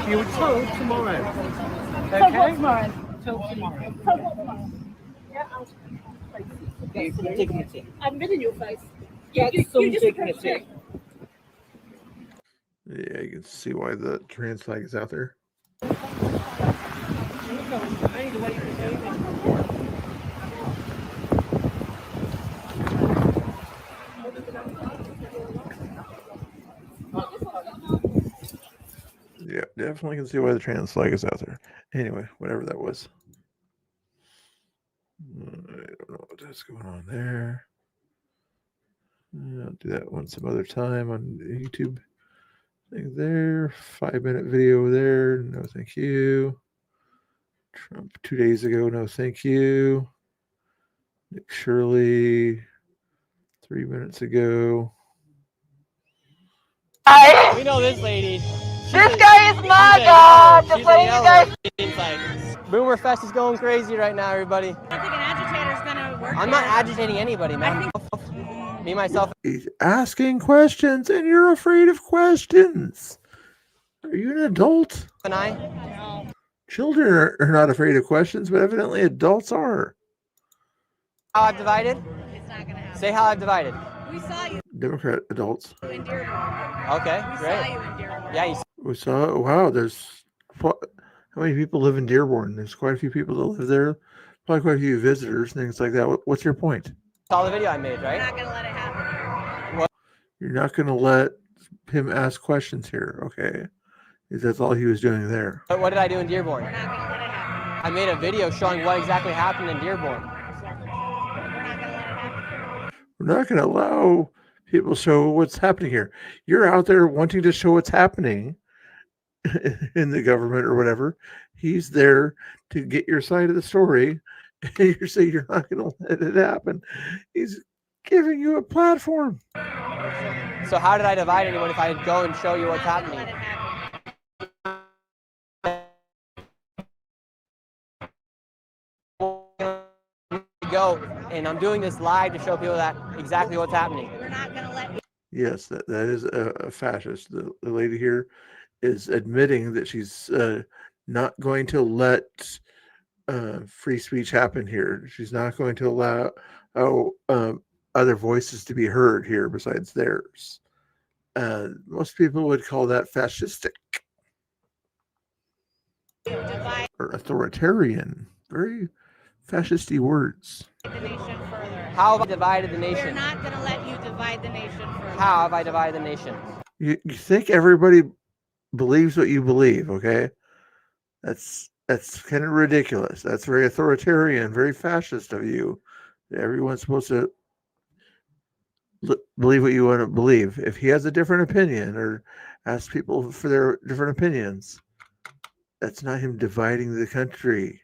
Speaker 12: You were told tomorrow.
Speaker 10: Okay?
Speaker 12: Tomorrow.
Speaker 10: Yeah, I'll dignity. I'm in your face.
Speaker 12: Get some dignity.
Speaker 1: Yeah, you can see why the trans flag is out there. Yeah, definitely can see why the trans flag is out there. Anyway, whatever that was. I don't know what's going on there. I'll do that one some other time on YouTube. Thing there. 5-minute video there. No, thank you. Trump 2 days ago. No, thank you. Nick Shirley 3 minutes ago.
Speaker 12: We know this lady.
Speaker 8: This guy is my god. Just letting you guys.
Speaker 12: Boomer Fest is going crazy right now, everybody.
Speaker 21: I don't think an agitator is going to work.
Speaker 12: I'm not agitating anybody, man. Me, myself.
Speaker 1: He's asking questions and you're afraid of questions. Are you an adult?
Speaker 12: And I?
Speaker 1: Children are not afraid of questions, but evidently adults are.
Speaker 12: How I've divided?
Speaker 21: It's not going to happen.
Speaker 12: Say how I've divided.
Speaker 21: We saw you
Speaker 1: Democrat adults.
Speaker 21: in Dearborn.
Speaker 12: Okay,
Speaker 21: We
Speaker 12: great.
Speaker 21: saw you in Dearborn.
Speaker 12: Yeah, you
Speaker 1: We saw, wow, there's, how many people live in Dearborn? There's quite a few people that live there. Probably quite a few visitors, things like that. What's your point?
Speaker 12: saw the video I made, right?
Speaker 21: We're not going to let it happen.
Speaker 1: You're not going to let him ask questions here, okay? That's all he was doing there.
Speaker 12: What did I do in Dearborn?
Speaker 21: We're not going to let it happen.
Speaker 12: I made a video showing what exactly happened in Dearborn.
Speaker 1: We're not going to allow people to show what's happening here. You're out there wanting to show what's happening in the government or whatever. He's there to get your side of the story. And you're saying you're not going to let it happen. He's giving you a platform.
Speaker 12: So how did I divide anyone if I go and show you what's happening? Go and I'm doing this live to show people that exactly what's happening.
Speaker 21: We're not going to let you.
Speaker 1: Yes, that is a fascist. The lady here is admitting that she's not going to let free speech happen here. She's not going to allow other voices to be heard here besides theirs. Most people would call that fascistic or authoritarian. Very fascisty words.
Speaker 12: How have I divided the nation?
Speaker 21: We're not going to let you divide the nation further.
Speaker 12: How have I divided the nation?
Speaker 1: You think everybody believes what you believe, okay? That's kind of ridiculous. That's very authoritarian, very fascist of you. Everyone's supposed to believe what you want to believe. If he has a different opinion or asks people for their different opinions, that's not him dividing the country.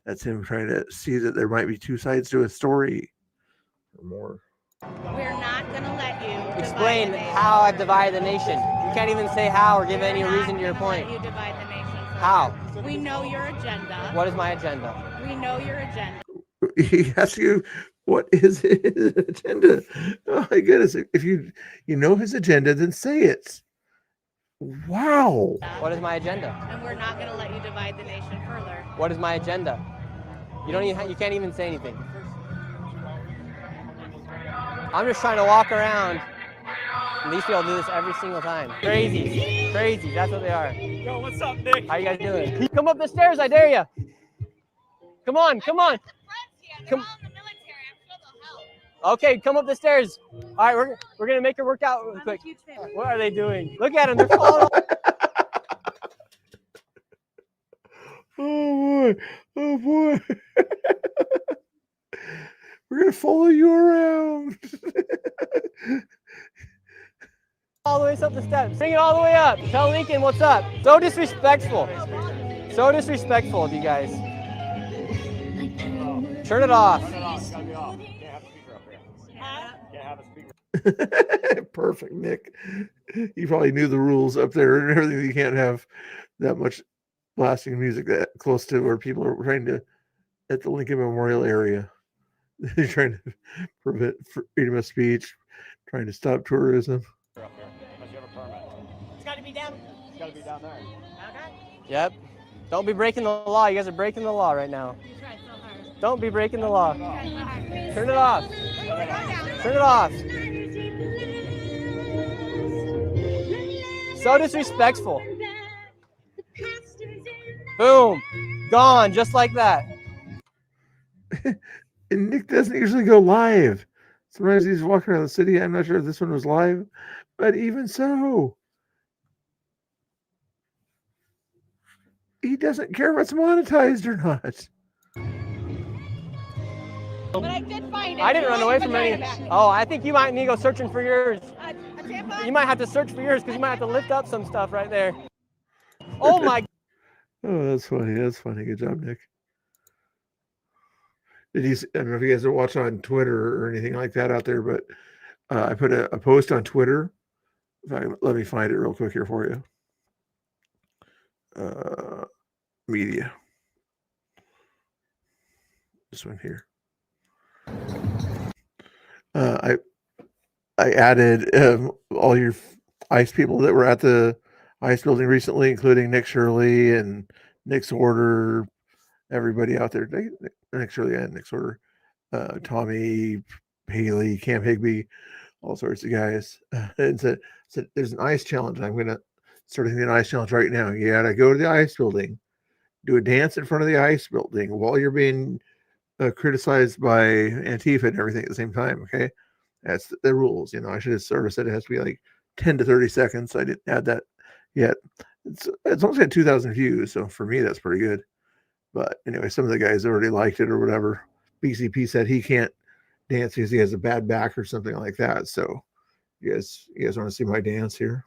Speaker 1: That's him trying to see that there might be two sides to a story or more.
Speaker 21: We're not going to let you
Speaker 12: Explain
Speaker 21: divide the nation.
Speaker 12: how I've divided the nation. You can't even say how or give any reason to your point.
Speaker 21: You divide the nation further.
Speaker 12: How?
Speaker 21: We know your agenda.
Speaker 12: What is my agenda?
Speaker 21: We know your agenda.
Speaker 1: He asks you, what is his agenda? Oh my goodness. If you know his agenda, then say it. Wow.
Speaker 12: What is my agenda?
Speaker 21: And we're not going to let you divide the nation further.
Speaker 12: What is my agenda? You can't even say anything. I'm just trying to walk around, and these people do this every single time. Crazy, that's what they are.
Speaker 23: Yo, what's up, Nick?
Speaker 12: How you guys doing? Come up the stairs, I dare you. Come on. Come. Okay, come up the stairs. All right, we're gonna make her work out real quick. What are they doing? Look at them, they're falling.
Speaker 1: Oh boy. We're going to follow you around.
Speaker 12: All the way up the steps. Bring it all the way up. Tell Lincoln what's up. So disrespectful. So disrespectful of you guys. Turn it off.
Speaker 1: Perfect, Nick. You probably knew the rules up there and everything. You can't have that much blasting music that close to where people are trying to, at the Lincoln Memorial area. They're trying to prevent freedom of speech, trying to stop tourism.
Speaker 12: It's got to be down. It's got to be down there. Okay. Yep. Don't be breaking the law. You guys are breaking the law right now. Don't be breaking the law. Turn it off. Turn it off.
Speaker 5: So disrespectful. Boom. Gone, just like that.
Speaker 1: And Nick doesn't usually go live. Sometimes he's walking around the city. I'm not sure if this one was live, but even so, he doesn't care if it's monetized or not.
Speaker 22: But I did find it.
Speaker 5: I didn't run away from any. Oh, I think you might need to go searching for yours. You might have to search for yours because you might have to lift up some stuff right there. Oh my.
Speaker 1: Oh, that's funny. That's funny. Good job, Nick. I don't know if you guys are watching on Twitter or anything like that out there, but I put a post on Twitter. Let me find it real quick here for you. Media. This one here. I added all your ICE people that were at the ICE building recently, including Nick Shirley and Nick's Order, everybody out there. Nick Shirley and Nick's Order, Tommy, Haley, Cam Higby, all sorts of guys. And said there's an ICE challenge. I'm going to start an ICE challenge right now. You got to go to the ICE building, do a dance in front of the ICE building while you're being criticized by Antifa and everything at the same time. Okay, that's the rules. You know, I should have sort of said it has to be like 10 to 30 seconds. I didn't add that yet. It's almost got 2,000 views, so for me that's pretty good. But anyway, some of the guys already liked it or whatever. BCP said he can't dance because he has a bad back or something like that. So you guys want to see my dance here?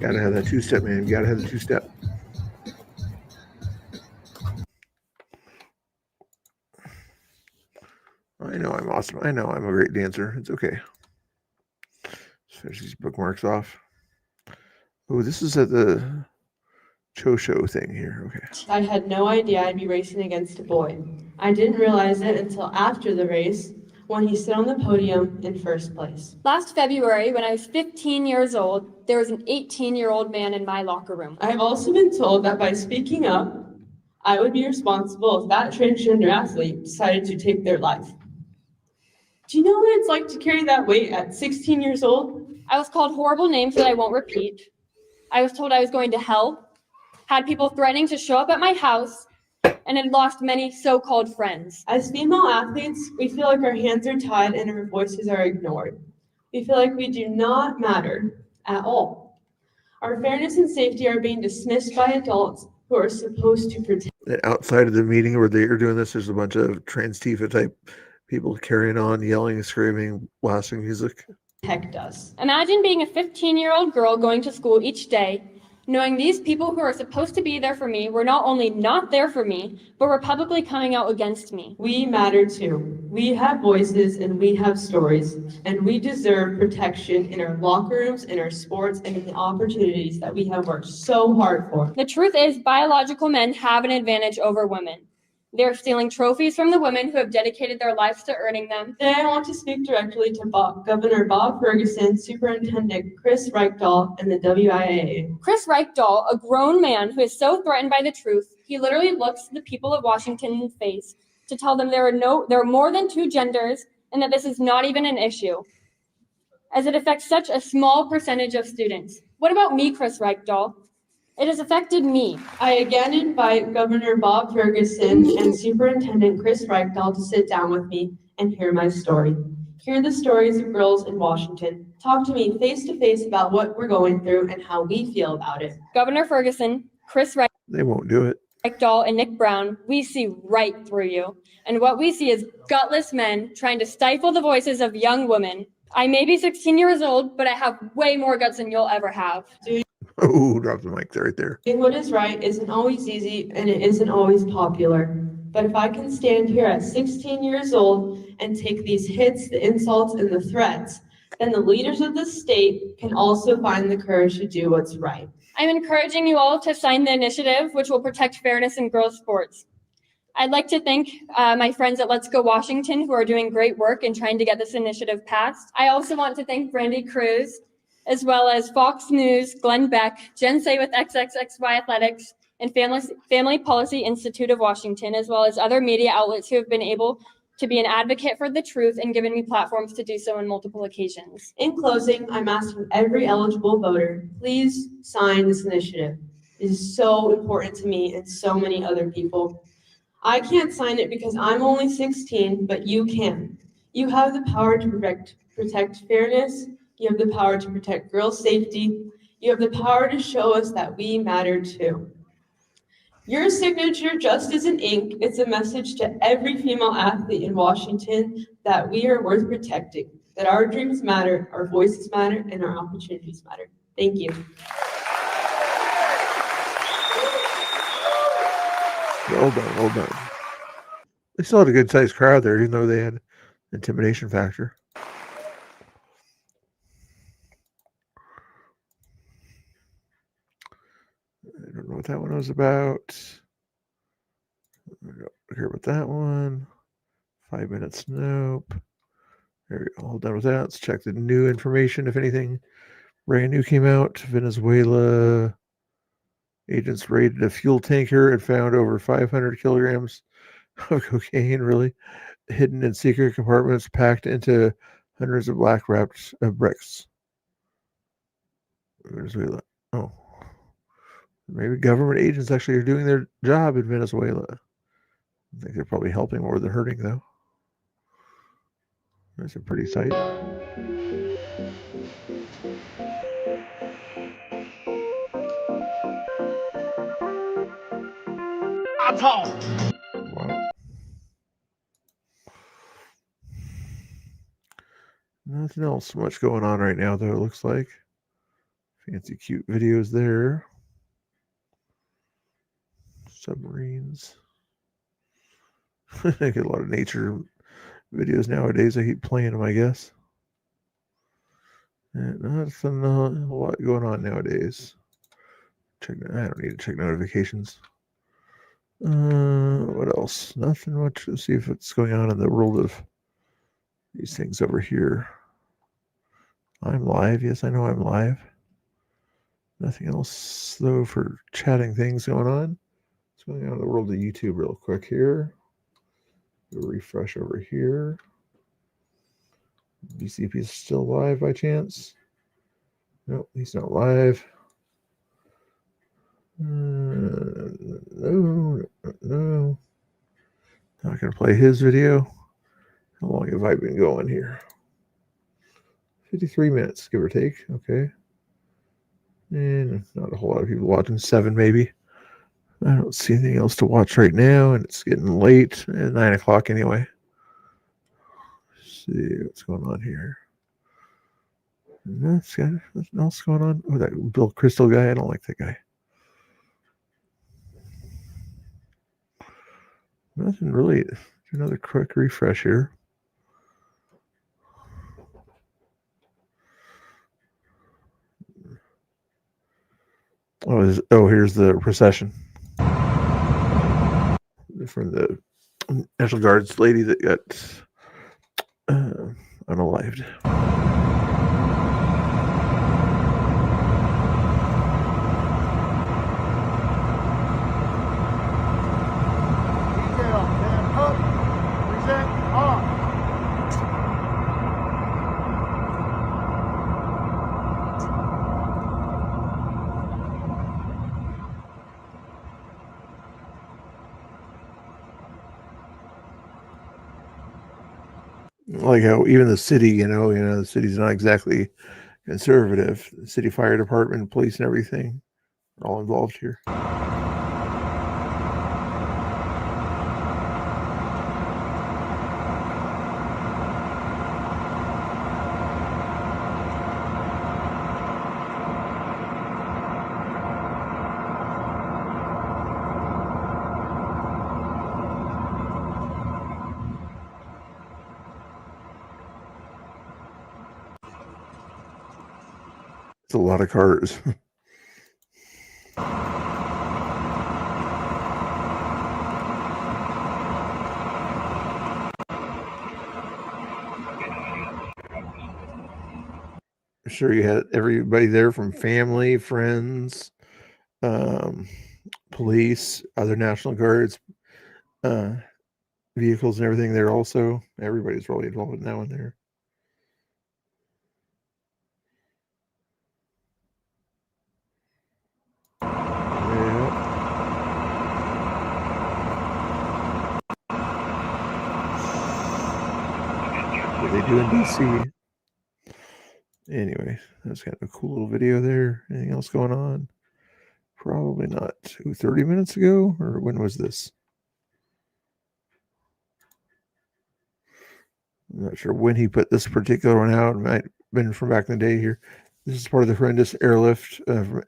Speaker 1: Gotta have that two-step, man. You gotta have the two-step. I know I'm awesome. I know I'm a great dancer. It's okay. Let's finish these bookmarks off. Oh, this is at the Cho Show thing here. Okay.
Speaker 7: I had no idea I'd be racing against a boy. I didn't realize it until after the race, when he stood on the podium in first place.
Speaker 9: Last February, when I was 15 years old, there was an 18-year-old man in my locker room.
Speaker 7: I've also been told that by speaking up, I would be responsible if that transgender athlete decided to take their life. Do you know what it's like to carry that weight at 16 years old?
Speaker 9: I was called horrible names that I won't repeat. I was told I was going to hell, had people threatening to show up at my house, and had lost many so-called friends.
Speaker 7: As female athletes, we feel like our hands are tied and our voices are ignored. We feel like we do not matter at all. Our fairness and safety are being dismissed by adults who are supposed to protect.
Speaker 1: And outside of the meeting where they are doing this, there's a bunch of trans-Tifa type people carrying on, yelling, screaming, blasting music.
Speaker 7: Protect us.
Speaker 9: Imagine being a 15-year-old girl going to school each day, knowing these people who are supposed to be there for me were not only not there for me, but were publicly coming out against me.
Speaker 7: We matter too. We have voices and we have stories, and we deserve protection in our locker rooms, in our sports, and in the opportunities that we have worked so hard for.
Speaker 9: The truth is, biological men have an advantage over women. They're stealing trophies from the women who have dedicated their lives to earning them.
Speaker 7: Today I want to speak directly to Governor Bob Ferguson, Superintendent Chris Reichdahl, and the WIAA.
Speaker 9: Chris Reichdahl, a grown man who is so threatened by the truth, he literally looks the people of Washington in the face to tell them there are more than two genders and that this is not even an issue, as it affects such a small percentage of students. What about me, Chris Reichdahl? It has affected me.
Speaker 7: I again invite Governor Bob Ferguson and Superintendent Chris Reichdahl to sit down with me and hear my story. Hear the stories of girls in Washington. Talk to me face to face about what we're going through and how we feel about it.
Speaker 9: Governor Ferguson, Chris Reichdahl,
Speaker 1: They won't do it.
Speaker 9: and Nick Brown, we see right through you. And what we see is gutless men trying to stifle the voices of young women. I may be 16 years old, but I have way more guts than you'll ever have.
Speaker 1: Oh, drop the mic right there.
Speaker 7: Doing what is right isn't always easy and it isn't always popular. But if I can stand here at 16 years old and take these hits, the insults, and the threats, then the leaders of the state can also find the courage to do what's right.
Speaker 9: I'm encouraging you all to sign the initiative, which will protect fairness in girls' sports. I'd like to thank my friends at Let's Go Washington who are doing great work in trying to get this initiative passed. I also want to thank Brandy Cruz, as well as Fox News, Glenn Beck, Jen Say with XXXY Athletics, and Family Policy Institute of Washington, as well as other media outlets who have been able to be an advocate for the truth and given me platforms to do so on multiple occasions.
Speaker 7: In closing, I'm asking every eligible voter, please sign this initiative. It is so important to me and so many other people. I can't sign it because I'm only 16, but you can. You have the power to protect fairness. You have the power to protect girls' safety. You have the power to show us that we matter too. Your signature just isn't ink, it's a message to every female athlete in Washington that we are worth protecting, that our dreams matter, our voices matter, and our opportunities matter. Thank you.
Speaker 1: Well done, well done. They still had a good sized crowd there, even though they had intimidation factor. I don't know what that one was about. I don't care about that one. 5 minutes, nope. There we go. All done with that. Let's check the new information. If anything brand new came out, Venezuela agents raided a fuel tanker and found over 500 kilograms of cocaine, really, hidden in secret compartments packed into hundreds of black wrapped bricks. Venezuela. Oh. Maybe government agents actually are doing their job in Venezuela. I think they're probably helping more than hurting, though. That's a pretty sight. Wow. Nothing else much going on right now, though, it looks like. Fancy, cute videos there. Submarines. I get a lot of nature videos nowadays. I keep playing them, I guess. And nothing, a lot going on nowadays. I don't need to check notifications. What else? Nothing much. Let's see if it's going on in the world of these things over here. I'm live. Yes, I know I'm live. Nothing else, though, for chatting things going on. What's going on in the world of YouTube real quick here. Refresh over here. BCP is still live by chance? Nope, he's not live. No. Not going to play his video. How long have I been going here? 53 minutes, give or take. Okay. And not a whole lot of people watching. 7 maybe. I don't see anything else to watch right now, and it's getting late at 9 o'clock anyway. Let's see what's going on here. Nothing else going on. Oh, that Bill Crystal guy. I don't like that guy. Nothing really. Another quick refresh here. Oh, here's the procession from the National Guard's lady that got unalived. Like how even the city, the city's not exactly conservative. The city fire department, police, and everything are all involved here. It's a lot of cars. I'm sure you had everybody there from family, friends, police, other National Guards, vehicles and everything there also. Everybody's really involved now and there. What they do in DC. Anyway, that's kind of a cool little video there. Anything else going on? Probably not. 30 minutes ago? Or when was this? I'm not sure when he put this particular one out. It might have been from back in the day here. This is part of the horrendous airlift from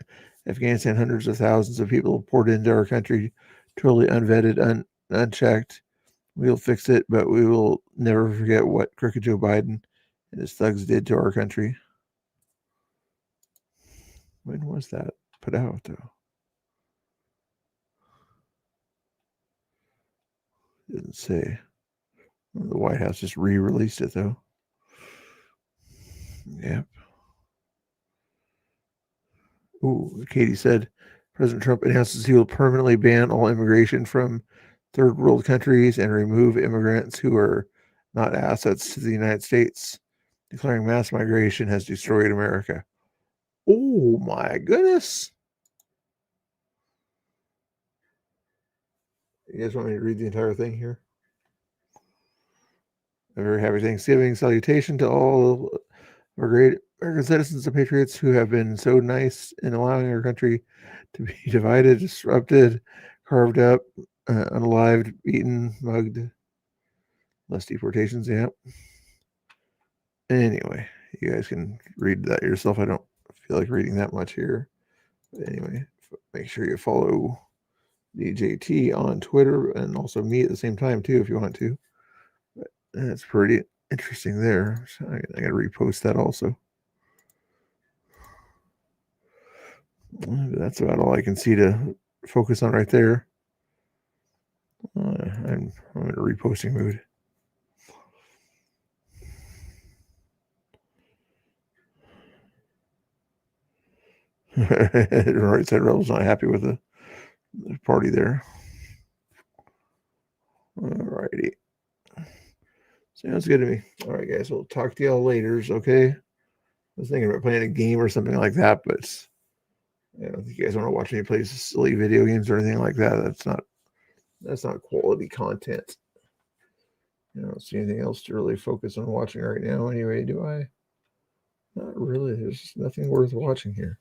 Speaker 1: Afghanistan. Hundreds of thousands of people poured into our country, totally unvetted, unchecked. We'll fix it, but we will never forget what crooked Joe Biden and his thugs did to our country. When was that put out, though? Didn't say. Well, the White House just re-released it, though. Yep. Ooh, Katie said President Trump announces he will permanently ban all immigration from third world countries and remove immigrants who are not assets to the United States. Declaring mass migration has destroyed America. Oh my goodness. You guys want me to read the entire thing here? A very happy Thanksgiving salutation to all our great American citizens and patriots who have been so nice in allowing our country to be divided, disrupted, carved up, unalived, beaten, mugged. Less deportations, yeah. Anyway, you guys can read that yourself. I don't feel like reading that much here. But anyway, make sure you follow DJT on Twitter and also me at the same time, too, if you want to. But that's pretty interesting there. So I got to repost that also. That's about all I can see to focus on right there. I'm in a reposting mood. Right side rebels not happy with the party there. Alrighty. Sounds good to me. All right, guys. We'll talk to y'all later. Okay. I was thinking about playing a game or something like that, but I don't think you guys want to watch me play silly video games or anything like that. That's not quality content. I don't see anything else to really focus on watching right now. Anyway, do I? Not really. There's nothing worth watching here.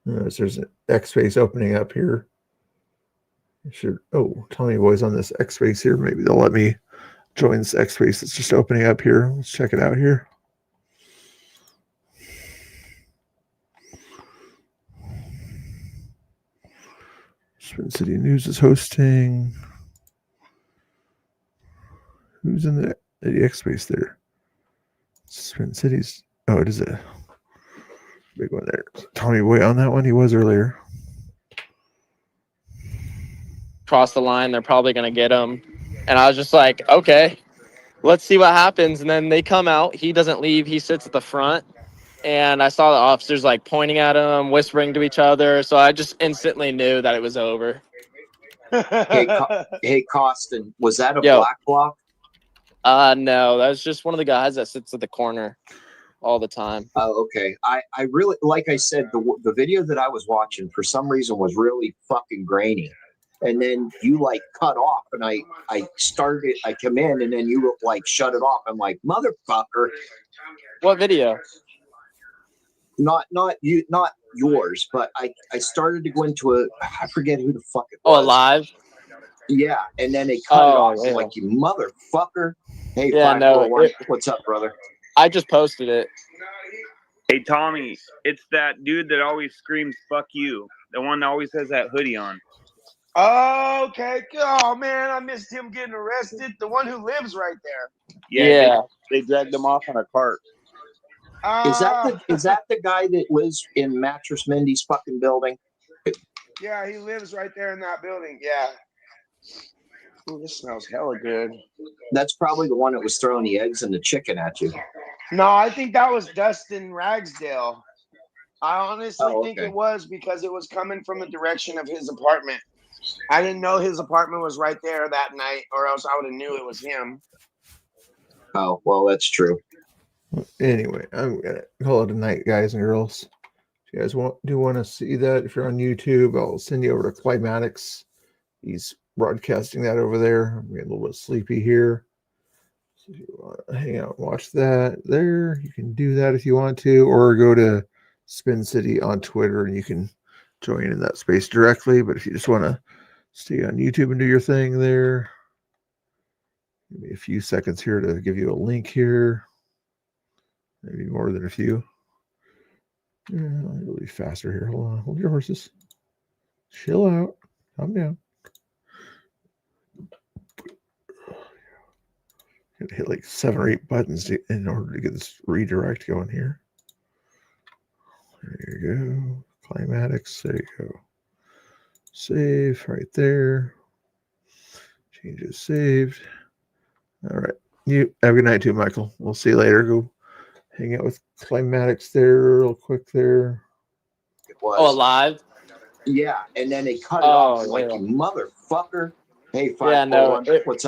Speaker 1: There's an X space opening up here. Tommy Boy's on this X space here. Maybe they'll let me join this X space. It's just opening up here. Let's check it out here. Spin City News is hosting. Who's in the X space there? Spin City's. Oh, it is a big one there. Tommy Boy on that one. He was earlier.
Speaker 5: Cross the line, they're probably going to get him. And I was just like, okay, let's see what happens. And then they come out. He doesn't leave. He sits at the front. And I saw the officers like pointing at him, whispering to each other. So I just instantly knew that it was over.
Speaker 11: Hey, Costin, was that a black bloc?
Speaker 5: No, that was just one of the guys that sits at the corner all the time.
Speaker 11: Oh, okay. I really, like I said, the video that I was watching for some reason was really fucking grainy. And then you like cut off, and I come in, and then you like shut it off. I'm like, motherfucker.
Speaker 5: What video?
Speaker 11: Not yours, but I started to go into I forget who the fuck it was.
Speaker 5: Oh, live?
Speaker 11: Yeah, and then they cut it off. Yeah. Like, you motherfucker. Hey,
Speaker 5: yeah,
Speaker 11: what's up, brother?
Speaker 5: I just posted it.
Speaker 13: Hey, Tommy, it's that dude that always screams, fuck you. The one that always has that hoodie on.
Speaker 10: Oh, okay. Oh, man, I missed him getting arrested. The one who lives right there.
Speaker 13: Yeah. They dragged him off on a cart.
Speaker 11: Is that the guy that lives in Mattress Mindy's fucking building?
Speaker 10: Yeah, he lives right there in that building. Yeah. Ooh, this smells hella good.
Speaker 11: That's probably the one that was throwing the eggs and the chicken at you.
Speaker 14: No, I think that was Dustin Ragsdale. I honestly think
Speaker 11: okay.
Speaker 14: it was because it was coming from the direction of his apartment. I didn't know his apartment was right there that night, or else I would have knew it was him.
Speaker 11: Oh, well, that's true.
Speaker 1: Anyway, I'm gonna call it a night, guys and girls. If you guys do want to see that, if you're on YouTube, I'll send you over to Climatics. He's broadcasting that over there. I'm getting a little bit sleepy here. So if you want to hang out and watch that there, you can do that if you want to, or go to Spin City on Twitter and you can join in that space directly. But if you just want to stay on YouTube and do your thing there, give me a few seconds here to give you a link here. Maybe more than a few. Yeah, it'll be faster here. Hold on. Hold your horses. Chill out. Calm down. Gotta hit like 7 or 8 buttons in order to get this redirect going here. There you go. Climatics. There you go. Save right there. Changes saved. All right. You have a good night too, Michael. We'll see you later. Go hang out with Climatics there real quick there.
Speaker 11: It was.
Speaker 5: Oh, live?
Speaker 11: Yeah, and then they cut it off. I'm like, you motherfucker. Hey, 541, what's up?